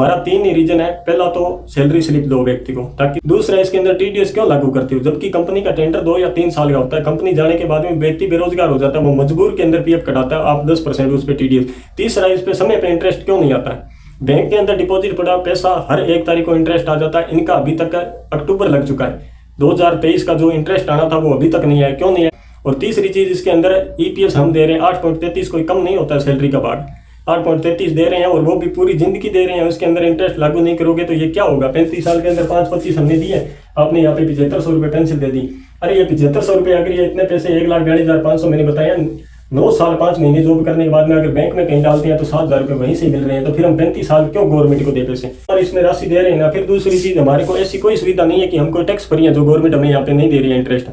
हमारा 3 ही रीजन है। पहला तो सैलरी स्लिप दो व्यक्ति को, ताकि दूसरा इसके अंदर टीडीएस क्यों लागू करती हो, जबकि कंपनी का टेंडर 2 या 3 साल का होता है। कंपनी जाने के बाद में व्यक्ति बेरोजगार हो जाता है, वो मजबूर के अंदर पीएफ कटाता है, आप 10% उस पर टीडीएस। तीसरा, इस पे समय पे इंटरेस्ट क्यों नहीं आता है। बैंक के अंदर डिपॉजिट पड़ा पैसा हर 1 तारीख को इंटरेस्ट आ जाता है। इनका अभी तक अक्टूबर लग चुका है, 2023 का जो इंटरेस्ट आना था वो अभी तक नहीं आया, क्यों नहीं आया। और तीसरी चीज, इसके अंदर ईपीएस हम दे रहे हैं 8.33, कोई कम नहीं होता है सैलरी का भाग, 8.33 दे रहे हैं, और वो भी पूरी जिंदगी दे रहे हैं। उसके अंदर इंटरेस्ट लागू नहीं करोगे तो ये क्या होगा। 35 साल के अंदर 5.25 हमने दिए, आपने यहाँ पे 7500 रुपये पेंशन दे दी। अरे ये 7500 रुपये, अगर ये इतने पैसे 1,42,500 मैंने बताया, 9 साल 5 महीने जॉब करने के बाद में अगर बैंक में कहीं डालते हैं तो 7,000 रुपये वहीं से मिल रहे हैं, तो फिर हम 35 साल क्यों गवर्नमेंट को दे पैसे और इसमें राशि दे रहे हैं ना। फिर दूसरी चीज, हमारे को ऐसी कोई सुविधा नहीं है कि हमको टैक्स भरी है, जो गवर्नमेंट हमें यहाँ पे नहीं दे रही है इंटरेस्ट।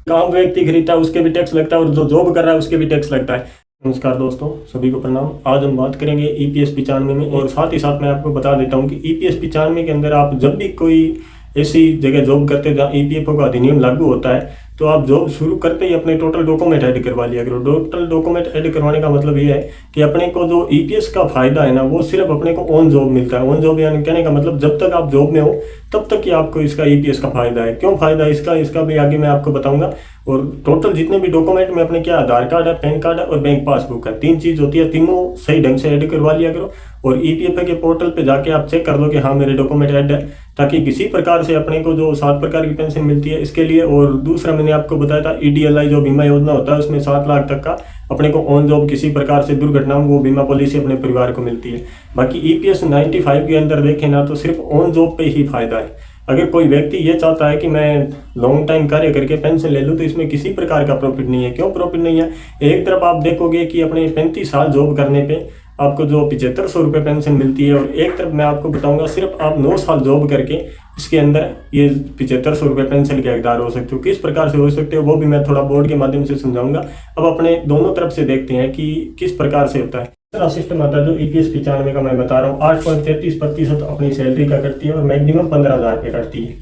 काम व्यक्ति खरीदता है उसके भी टैक्स लगता है, और जो जॉब कर रहा है उसके भी टैक्स लगता है। नमस्कार दोस्तों, सभी को प्रणाम। आज हम बात करेंगे ईपीएस 95 में, और साथ ही साथ मैं आपको बता देता हूँ कि ईपीएस 95 के अंदर आप जब भी कोई ऐसी जगह जॉब करते हैं जहाँ ईपीएफओ का अधिनियम लागू होता है, तो आप जॉब शुरू करते ही अपने टोटल डॉक्यूमेंट ऐड करवा लिया करो। टोटल डॉक्यूमेंट ऐड करवाने का मतलब ये है कि अपने को जो ईपीएस का फायदा है ना, वो सिर्फ अपने को ऑन जॉब मिलता है। ऑन जॉब यानी कहने का मतलब जब तक आप जॉब में हो तब तक ही आपको इसका ईपीएस का फायदा है। क्यों फायदा है इसका भी आगे मैं आपको बताऊंगा। और टोटल जितने भी डॉक्यूमेंट में अपने क्या, आधार कार्ड है, पैन कार्ड है और बैंक पासबुक है, 3 चीज होती है, तीनों सही ढंग से ऐड करवा लिया करो। और ईपीएफओ के पोर्टल पे जाके आप चेक कर लो कि हाँ मेरे डॉक्यूमेंट ऐड है, ताकि किसी प्रकार से अपने को जो 7 प्रकार की पेंशन मिलती है इसके लिए। और दूसरा मैंने आपको बताया था ईडीएलआई जो बीमा योजना होता है, उसमें 7 लाख तक का अपने को ऑन जॉब किसी प्रकार से दुर्घटना वो बीमा पॉलिसी अपने परिवार को मिलती है। बाकी ईपीएस 95 के अंदर देखें ना, तो सिर्फ ऑन जॉब पे ही फायदा है। अगर कोई व्यक्ति ये चाहता है कि मैं लॉन्ग टाइम कार्य करके पेंशन ले लूँ, तो इसमें किसी प्रकार का प्रॉफिट नहीं है। क्यों प्रॉफिट नहीं है। एक तरफ आप देखोगे कि अपने 35 साल जॉब करने पे आपको जो 7500 रुपये पेंशन मिलती है, और एक तरफ मैं आपको बताऊंगा सिर्फ आप 9 साल जॉब करके इसके अंदर ये 7500 रुपये पेंशन के हकदार हो सकते हो। किस प्रकार से हो सकते हो वो भी मैं थोड़ा बोर्ड के माध्यम से समझाऊंगा। अब अपने दोनों तरफ से देखते हैं कि किस प्रकार से होता है। दूसरा सिस्टम आता है जो ईपीएस 95 का मैं बता रहा हूँ, 8.33% अपनी सैलरी का करती है, और मैक्सिमम 15,000 रुपये करती है।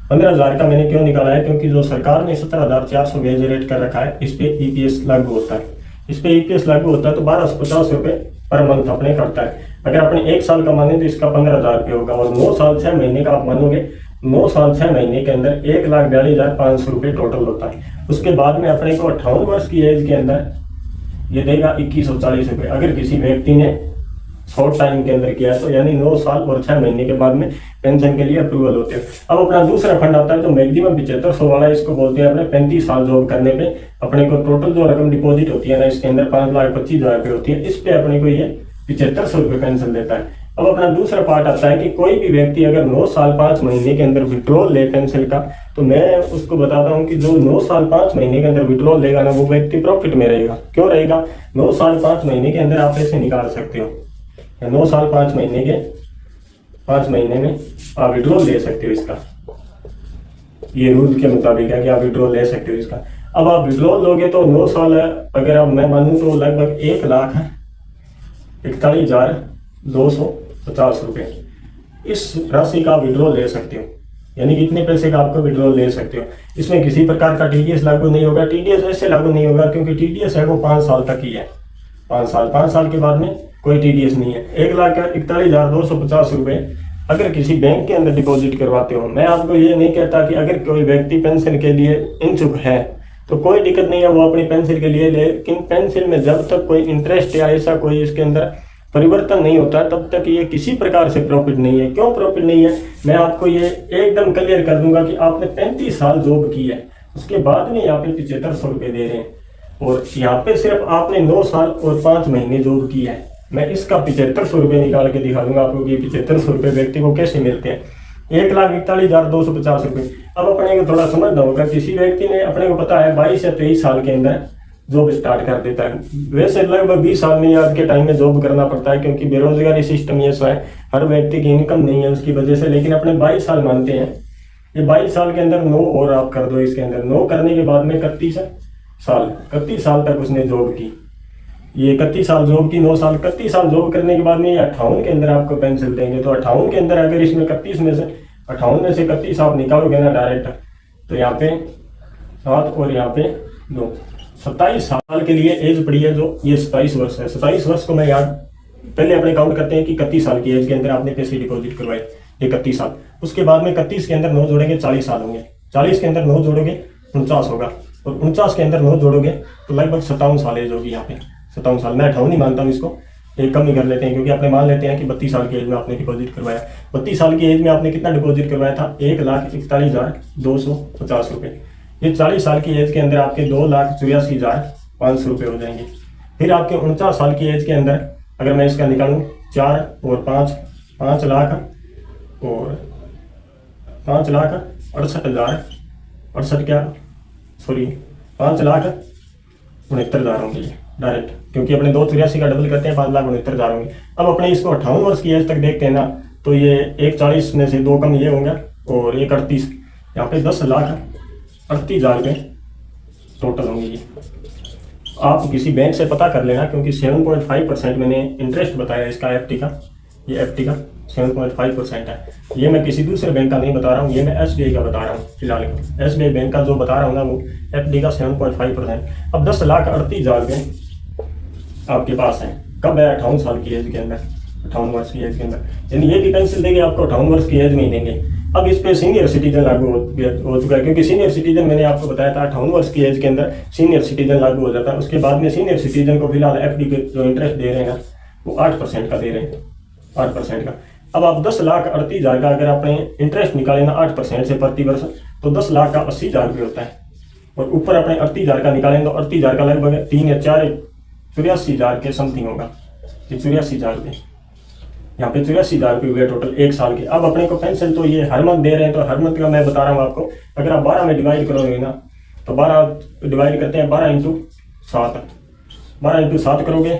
15,000 का मैंने क्यों निकाला है, क्योंकि जो सरकार ने 17,400 वेज रेट कर रखा है, इस पे ईपीएस लागू होता है। इस पे ईपीएस लागू होता है तो 1250 रुपये पर मंथ अपने करता है। अगर अपने 1 साल का माने तो इसका 15,000 रुपये होगा, और 9 साल 6 महीने का आप मानोगे, 9 साल 6 महीने के अंदर 1,42,500 रुपये टोटल होता है। उसके बाद में अपने को 58 वर्ष की एज के अंदर ये देगा 2140 रुपये। अगर किसी व्यक्ति ने शॉर्ट टाइम के अंदर किया है तो यानी 9 साल और 6 महीने के बाद में पेंशन के लिए अप्रूवल होते हैं। अब अपना दूसरा फंड आता है जो मैक्सिमम 7500 वाला, इसको बोलते हैं अपने 35 साल जॉब करने पे अपने को टोटल जो रकम डिपॉजिट होती है ना, इसके अंदर 5,25,000 रुपये होती है। इस पे अपने को ये 7500 रुपये पेंशन देता है। अब अपना दूसरा पार्ट आता है कि कोई भी व्यक्ति अगर 9 साल 5 महीने के अंदर विड्रॉल ले पेंशन का, तो मैं उसको बताता हूँ कि जो 9 साल 5 महीने के अंदर विड्रॉल लेगा ना, वो व्यक्ति प्रॉफिट में रहेगा। क्यों रहेगा। 9 साल 5 महीने के अंदर आप पैसे निकाल सकते हो, 9 साल 5 महीने के 5 महीने में आप विड्रॉल ले सकते हो। इसका ये रूल के मुताबिक है कि आप विड्रॉल ले सकते हो इसका। अब आप विड्रॉल लोगे तो 9 साल अगर आप मैं मानूँ तो लगभग 1,41,250 रुपये इस राशि का विड्रॉल ले सकते हो। यानी कि इतने पैसे का आपको विड्रॉल ले सकते हो। इसमें किसी प्रकार का टीडीएस लागू नहीं होगा। टीडीएस ऐसे लागू नहीं होगा क्योंकि टीडीएस है वो 5 साल तक ही है। 5 साल के बाद में कोई टीडीएस नहीं है। 1,41,250 रुपये अगर किसी बैंक के अंदर डिपॉजिट करवाते हो, मैं आपको ये नहीं कहता कि अगर कोई व्यक्ति पेंशन के लिए इच्छुक है तो कोई दिक्कत नहीं है, वो अपनी पेंशन के लिए ले, लेकिन पेंशन में जब तक कोई इंटरेस्ट या ऐसा कोई इसके अंदर परिवर्तन नहीं होता तब तक ये किसी प्रकार से प्रॉफिट नहीं है। क्यों प्रॉफिट नहीं है, मैं आपको ये एकदम क्लियर कर दूंगा कि आपने 35 साल जॉब की है, उसके बाद में यहाँ पे 7500 रुपये दे रहे हैं, और यहाँ पे सिर्फ आपने 9 साल और 5 महीने जॉब की है। मैं इसका 7500 रुपये निकाल के दिखा दूंगा आपको कि 7500 रुपये व्यक्ति को कैसे मिलते हैं। 1,41,250 रुपये। अब अपने को थोड़ा समझना होगा, किसी व्यक्ति ने अपने को पता है 22 या 23 साल के अंदर जॉब स्टार्ट कर देता है। वैसे लगभग 20 साल में आज के टाइम में जॉब करना पड़ता है, क्योंकि बेरोजगारी सिस्टम ये है, हर व्यक्ति की इनकम नहीं है उसकी वजह से। लेकिन अपने 22 साल मानते हैं, ये 22 साल के अंदर 9 और आप कर दो, इसके अंदर 9 करने के बाद में 31 साल तक उसने जॉब की। ये 31 साल जॉब की, 9 साल 31 साल जॉब करने के बाद में ये 58 के अंदर आपको पेंशन देंगे। तो 58 के अंदर अगर इसमें 31 में से 58 में से 31 आप निकालोगे ना डायरेक्ट, तो यहाँ पे 7 और यहाँ पे 2, 27 साल के लिए एज पड़ी है जो ये 27 वर्ष है। 27 वर्ष को मैं याद पहले अपने काउंट करते हैं कि 31 साल की एज के अंदर आपने पैसे डिपॉजिट करवाए, 31 साल। उसके बाद में 31 के अंदर 9 जोड़ेंगे 40 साल होंगे, 40 के अंदर 9 जोड़ोगे 49 होगा, और 49 के अंदर 9 जोड़ोगे तो लगभग 57 साल एज होगी यहाँ पे, 57 साल। मैं 58 नहीं मानता हूँ इसको, एक कम ही कर लेते हैं, क्योंकि अपने मान लेते हैं कि 32 साल की एज में आपने डिपॉजिट करवाया। 32 साल की एज में आपने कितना डिपॉजिट करवाया था? 1,41,250 रुपये। ये 40 साल की एज के अंदर आपके 2,84,500 रुपये हो जाएंगे। फिर आपके 49 साल की एज के अंदर अगर मैं इसका निकालूँ 4 और 5, 5 लाख और 5,68,000 होंगे ये डायरेक्ट, क्योंकि अपने 2,83 का डबल करते हैं 5,69,000 होंगे। अब अपने इसको 58 वर्ष की एज तक देखते हैं ना, तो ये 1,40 में से 2 कम ये होंगे और 1,38, यहाँ पे 10,38,000 रुपये टोटल होंगे ये। आप किसी बैंक से पता कर लेना, क्योंकि 7.5% मैंने इंटरेस्ट बताया इसका एफडी का, ये एफडी का 7.5% है। ये मैं किसी दूसरे बैंक का नहीं बता रहा हूँ, ये मैं एसबीआई का बता रहा हूँ फिलहाल। एसबीआई बैंक का जो बता रहा हूँ ना, वो एफडी का 7.5%। अब 10,38,000 रुपये आपके पास है, कब है? 58 साल की एज के अंदर, 58 वर्ष की एज के अंदर, यानी ये भी पेंशन देंगे आपको 58 वर्ष की एज में ही देंगे। अब इस पे सीनियर सिटीजन लागू हो चुका है, क्योंकि सीनियर सिटीजन मैंने आपको बताया था 58 वर्ष की एज के अंदर सीनियर सिटीजन लागू हो जाता है। उसके बाद में सीनियर सिटीजन को फिलहाल एफडी पे जो इंटरेस्ट दे रहे हैं ना, वो 8% का दे रहे हैं, 8% का। अब आप 10,38,000 का अगर आपने इंटरेस्ट निकाले ना 8% से प्रति वर्ष, तो 10,80,000 रुपये होता है। और ऊपर अपने 38,000 का निकालेंगे तो 38,000 का लगभग 3 या 4 84,000 के समथिंग होगा, 84,000 रुपये। यहाँ पे 84,000 रुपये हुए टोटल 1 साल के। अब अपने को पेंशन तो ये हर मंथ दे रहे हैं, तो हर मंथ का मैं बता रहा हूँ आपको, अगर आप 12 में डिवाइड करोगे ना, तो 12 डिवाइड करते हैं 12 × 7, 12 × 7 करोगे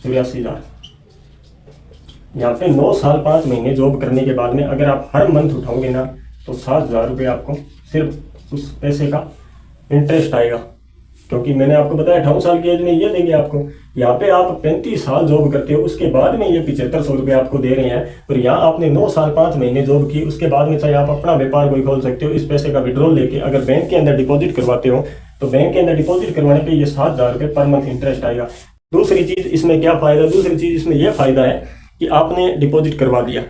84,000। यहाँ पे 9 साल 5 महीने जॉब करने के बाद में अगर आप हर मंथ उठाओगे ना, तो 7,000 रुपये आपको सिर्फ उस पैसे का इंटरेस्ट आएगा। क्योंकि मैंने आपको बताया 58 साल की एज में ये देंगे आपको। यहाँ पे आप 35 साल जॉब करते हो, उसके बाद में ये 7500 रुपये आपको दे रहे हैं। और यहाँ आपने 9 साल 5 महीने जॉब की, उसके बाद में चाहे आप अपना व्यापार कोई खोल सकते हो। इस पैसे का विड्रॉल लेके अगर बैंक के अंदर डिपॉजिट करवाते हो, तो बैंक के अंदर डिपॉजिट करवाने पे ये 7,000 रुपये पर मंथ इंटरेस्ट आएगा। दूसरी चीज़ इसमें क्या फ़ायदा? दूसरी चीज़ इसमें यह फ़ायदा है कि आपने डिपॉजिट करवा दिया।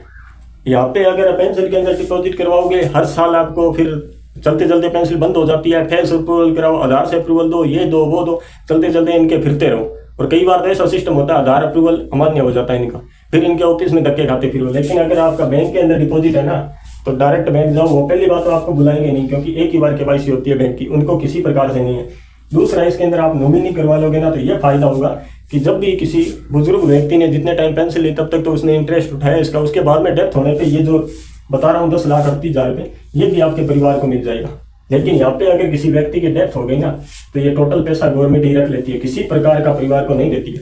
यहाँ पे अगर पेंशन के अंदर डिपॉजिट करवाओगे, हर साल आपको फिर चलते चलते पेंशन बंद हो जाती है। फेस अप्रूवल कराओ, आधार से अप्रूवल दो, ये दो वो दो, चलते चलते इनके फिरते रहो। और कई बार तो ऐसा सिस्टम होता है आधार अप्रूवल अमान्य हो जाता है इनका, फिर इनके ऑफिस में धक्के खाते फिरो। लेकिन अगर आपका बैंक के अंदर डिपॉजिट है ना, तो डायरेक्ट बैंक जाओ, वो पहली बात तो आपको बुलाएंगे नहीं, क्योंकि एक ही बार केवाईसी होती है बैंक की, उनको किसी प्रकार से नहीं है। दूसरा, इसके अंदर आप नॉमिनी करवा लोगे ना, तो ये फायदा होगा कि जब भी किसी बुजुर्ग व्यक्ति ने जितने टाइम पेंशन ली तब तक तो उसने इंटरेस्ट उठाया इसका, उसके बाद में डेथ होने पे ये जो बता रहा हूँ 10,38,000 रुपये, ये भी आपके परिवार को मिल जाएगा। लेकिन यहाँ पे अगर किसी व्यक्ति की डेथ हो गई ना, तो ये टोटल पैसा गवर्नमेंट ही रख लेती है, किसी प्रकार का परिवार को नहीं देती है।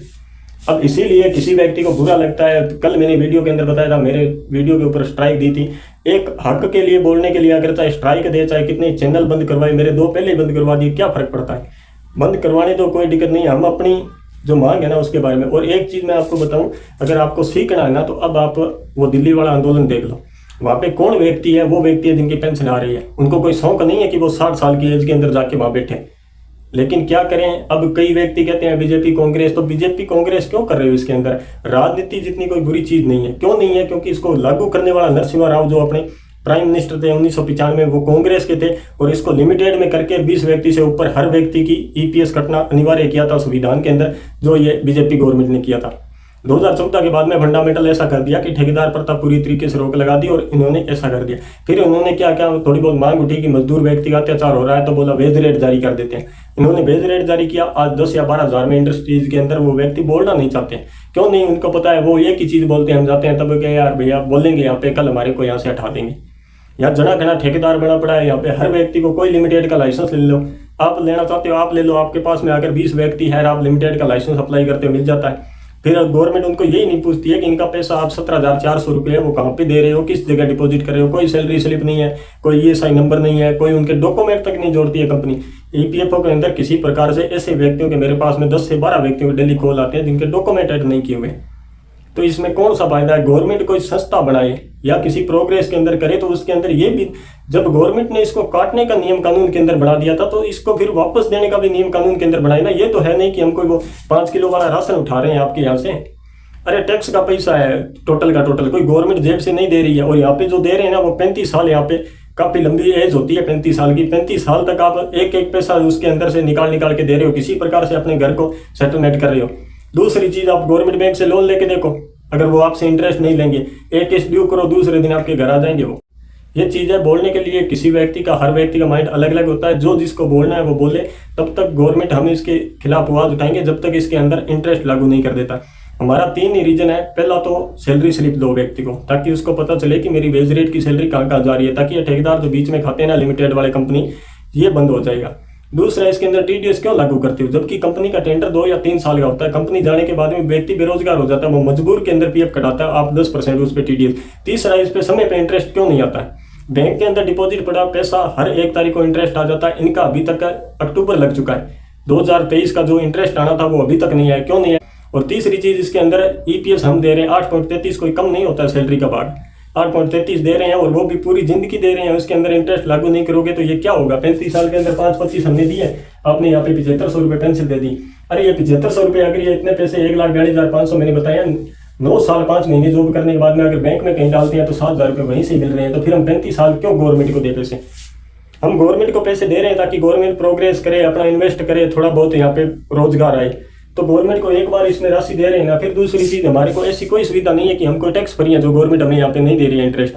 अब इसीलिए किसी व्यक्ति को बुरा लगता है, कल मैंने वीडियो के अंदर बताया था, मेरे वीडियो के ऊपर स्ट्राइक दी थी। एक हक के लिए बोलने के लिए अगर चाहे स्ट्राइक दे, चाहे कितने चैनल बंद करवाए, मेरे 2 पहले ही बंद करवा दिए, क्या फर्क पड़ता है? बंद करवाने तो कोई दिक्कत नहीं है, हम अपनी जो मांग है ना उसके बारे में। और एक चीज़ मैं आपको बताऊं, अगर आपको सीखना है ना, तो अब आप वो दिल्ली वाला आंदोलन देख लो। वहाँ पे कौन व्यक्ति है? वो व्यक्ति है जिनकी पेंशन आ रही है। उनको कोई शौक नहीं है कि वो 60 साल की एज के अंदर जाके वहाँ बैठे। लेकिन क्या करें, अब कई व्यक्ति कहते हैं बीजेपी कांग्रेस, तो बीजेपी कांग्रेस क्यों कर रहे हो? इसके अंदर राजनीति जितनी कोई बुरी चीज़ नहीं है। क्यों नहीं है? क्योंकि इसको लागू करने वाला नरसिम्हा राव जो अपने प्राइम मिनिस्टर थे 1995 में, वो कांग्रेस के थे। और इसको लिमिटेड में करके 20 व्यक्ति से ऊपर हर व्यक्ति की ईपीएस कटना अनिवार्य किया था संविधान के अंदर, जो ये बीजेपी गवर्नमेंट ने किया था। 2014 के बाद में फंडामेंटल ऐसा कर दिया कि ठेकेदार प्रथा पूरी तरीके से रोक लगा दी, और इन्होंने ऐसा कर दिया। फिर उन्होंने क्या क्या थोड़ी बहुत मांग उठी कि मजदूर व्यक्ति का अत्याचार हो रहा है, तो बोला वेज रेट जारी कर देते हैं। इन्होंने वेज रेट जारी किया। आज 10 या 12 हज़ार में इंडस्ट्रीज के अंदर वो व्यक्ति बोलना नहीं चाहते। क्यों नहीं? उनको पता है वो एक ही चीज़ बोलते हैं, हम जाते हैं तब क्या यार भैया बोलेंगे यहाँ पे, कल हमारे को यहाँ से हटा देंगे। यहाँ जना घना ठेकेदार बना पड़ा है। यहाँ पे हर व्यक्ति को कोई लिमिटेड का लाइसेंस ले लो, आप लेना चाहते हो आप ले लो। आपके पास में अगर 20 व्यक्ति है, आप लिमिटेड का लाइसेंस अप्लाई करते हो, मिल जाता है। फिर गवर्नमेंट उनको यही नहीं पूछती है कि इनका पैसा आप 17,400 रुपये है वो कहाँ पे दे रहे हो, किस जगह डिपॉजिट कर रहे हो। कोई सैलरी स्लिप नहीं है, कोई ESI नंबर नहीं है, कोई उनके डॉक्यूमेंट तक नहीं जोड़ती है कंपनी। EPFO के अंदर किसी प्रकार से ऐसे व्यक्तियों के मेरे पास में 10 से 12 व्यक्तियों के डेली कॉल आते हैं जिनके डॉक्यूमेंट ऐड नहीं किए हुए। तो इसमें कौन सा फायदा है? गवर्नमेंट कोई संस्था बनाए या किसी प्रोग्रेस के अंदर करे, तो उसके अंदर ये भी जब गवर्नमेंट ने इसको काटने का नियम कानून के अंदर बना दिया था तो इसको फिर वापस देने का भी नियम कानून के अंदर बनाए ना। ये तो है नहीं कि हम कोई वो 5 किलो वाला राशन उठा रहे हैं आपके यहाँ से। अरे टैक्स का पैसा है टोटल का टोटल, कोई गवर्नमेंट जेब से नहीं दे रही है। और यहाँ पे जो दे रहे हैं ना वो 35 साल, यहाँ पे काफी लंबी एज होती है 35 साल की। 35 साल तक आप एक एक पैसा उसके अंदर से निकाल के दे रहे हो, किसी प्रकार से अपने घर को सेटलमेंट कर रहे हो। दूसरी चीज, आप गवर्नमेंट बैंक से लोन लेके देखो, अगर वो आपसे इंटरेस्ट नहीं लेंगे, एक किस्त ड्यू करो, दूसरे दिन आपके घर आ जाएंगे वो। ये चीज है, बोलने के लिए किसी व्यक्ति का, हर व्यक्ति का माइंड अलग अलग होता है। जो जिसको बोलना है वो बोले, तब तक गवर्नमेंट हम इसके खिलाफ आवाज उठाएंगे जब तक इसके अंदर इंटरेस्ट लागू नहीं कर देता। हमारा 3 ही रीजन है। पहला तो सैलरी स्लिप दो व्यक्ति को, ताकि उसको पता चले कि मेरी वेज रेट की सैलरी कहाँ कहाँ जा रही है, ताकि ये ठेकेदार जो बीच में खाते हैं ना लिमिटेड वाले कंपनी, ये बंद हो जाएगा। दूसरा, इसके अंदर टीडीएस क्यों लागू करती हो, जबकि कंपनी का टेंडर 2 या 3 साल का होता है। कंपनी जाने के बाद में व्यक्ति बेरोजगार हो जाता है, वो मजबूर के अंदर पीएफ कटाता है, आप 10% उस पर टीडीएस। तीसरा, इस पे समय पे इंटरेस्ट क्यों नहीं आता है। बैंक के अंदर डिपॉजिट पड़ा पैसा हर 1 तारीख को इंटरेस्ट आ जाता है। इनका अभी तक अक्टूबर लग चुका है, 2023 का जो इंटरेस्ट आना था वो अभी तक नहीं आया, क्यों नहीं है। और तीसरी चीज, इसके अंदर ईपीएस हम दे रहे हैं 8.33, कोई कम नहीं होता है सैलरी का भाग, 8.33 दे रहे हैं, और वो भी पूरी जिंदगी दे रहे हैं। उसके अंदर इंटरेस्ट लागू नहीं करोगे तो ये क्या होगा। 35 साल के अंदर 5-25 हमने दिए, आपने यहाँ पे 7500 रुपये पेंशन दे दी। अरे ये 7500 रुपये, अगर ये इतने पैसे 1,42,500 मैंने बताया, 9 साल 5 महीने जॉब करने के बाद में अगर बैंक में कहीं डालते हैं तो 7,000 रुपये वहीं से मिल रहे हैं। तो फिर हम 35 साल क्यों गवर्नमेंट को दे पैसे। हम गवर्नमेंट को पैसे दे रहे हैं ताकि गवर्नमेंट प्रोग्रेस करे, अपना इन्वेस्ट करे, थोड़ा बहुत यहाँ पे रोजगार आए। तो गवर्नमेंट को एक बार इसमें राशि दे रहे हैं ना। फिर दूसरी चीज, हमारे को ऐसी कोई सुविधा नहीं है कि हमको टैक्स फ्री है, जो गवर्नमेंट हमें यहाँ पे नहीं दे रही है इंटरेस्ट।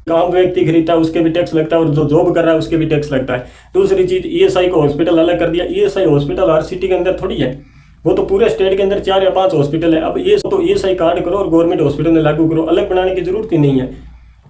काम व्यक्ति खरीदता है उसके भी टैक्स लगता है, और जो जॉब कर रहा है उसके भी टैक्स लगता है। दूसरी चीज, ईएसआई को हॉस्पिटल अलग कर दिया। ईएसआई हॉस्पिटल हर सिटी के अंदर थोड़ी है, वो तो पूरे स्टेट के अंदर 4 या 5 हॉस्पिटल है। अब ये तो ईएसआई कार्ड करो और गवर्नमेंट हॉस्पिटल में लागू करो, अलग बनाने की जरूरत ही नहीं है।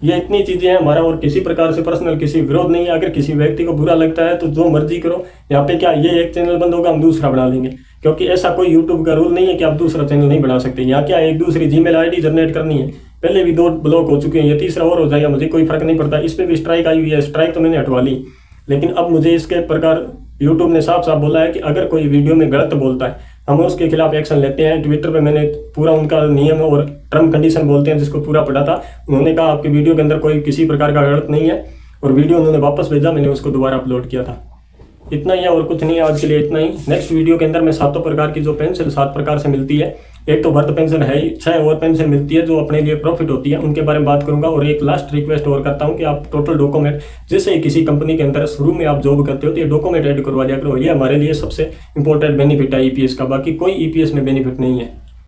ये इतनी चीजें हैं हमारा, और किसी प्रकार से पर्सनल किसी विरोध नहीं है। अगर किसी व्यक्ति को बुरा लगता है तो जो मर्जी करो। यहाँ पे क्या, ये एक चैनल बंद होगा, हम दूसरा बना लेंगे, क्योंकि ऐसा कोई यूट्यूब का रूल नहीं है कि आप दूसरा चैनल नहीं बना सकते। यहाँ क्या, एक दूसरी जीमेल आईडी जनरेट करनी है। पहले भी 2 ब्लॉक हो चुके हैं, ये तीसरा और हो जाएगा, मुझे कोई फर्क नहीं पड़ता। इस पर भी स्ट्राइक आई हुई है, स्ट्राइक तो मैंने हटवा ली, लेकिन अब मुझे इसके प्रकार यूट्यूब ने साफ साफ बोला है कि अगर कोई वीडियो में गलत बोलता है हम उसके खिलाफ एक्शन लेते हैं। ट्विटर पे मैंने पूरा उनका नियम और टर्म कंडीशन बोलते हैं जिसको पूरा पढ़ा था। उन्होंने कहा आपकी वीडियो के अंदर कोई किसी प्रकार का गलत नहीं है, और वीडियो उन्होंने वापस भेजा, मैंने उसको दोबारा अपलोड किया था। इतना ही है और कुछ नहीं है, आज के लिए इतना ही। नेक्स्ट वीडियो के अंदर मैं 7 प्रकार की जो पेंशन 7 प्रकार से मिलती है, एक तो बर्थ पेंशन है ही, 6 और पेंशन मिलती है जो अपने लिए प्रॉफिट होती है, उनके बारे में बात करूंगा। और एक लास्ट रिक्वेस्ट और करता हूं कि आप टोटल डॉक्यूमेंट, जैसे किसी कंपनी के अंदर शुरू में आप जॉब करते हो तो ये डॉक्यूमेंट ऐड करवा दिया करो। ये हमारे लिए सबसे इंपॉर्टेंट बेनिफिट है ईपीएस का, बाकी कोई ईपीएस में बेनिफिट नहीं है।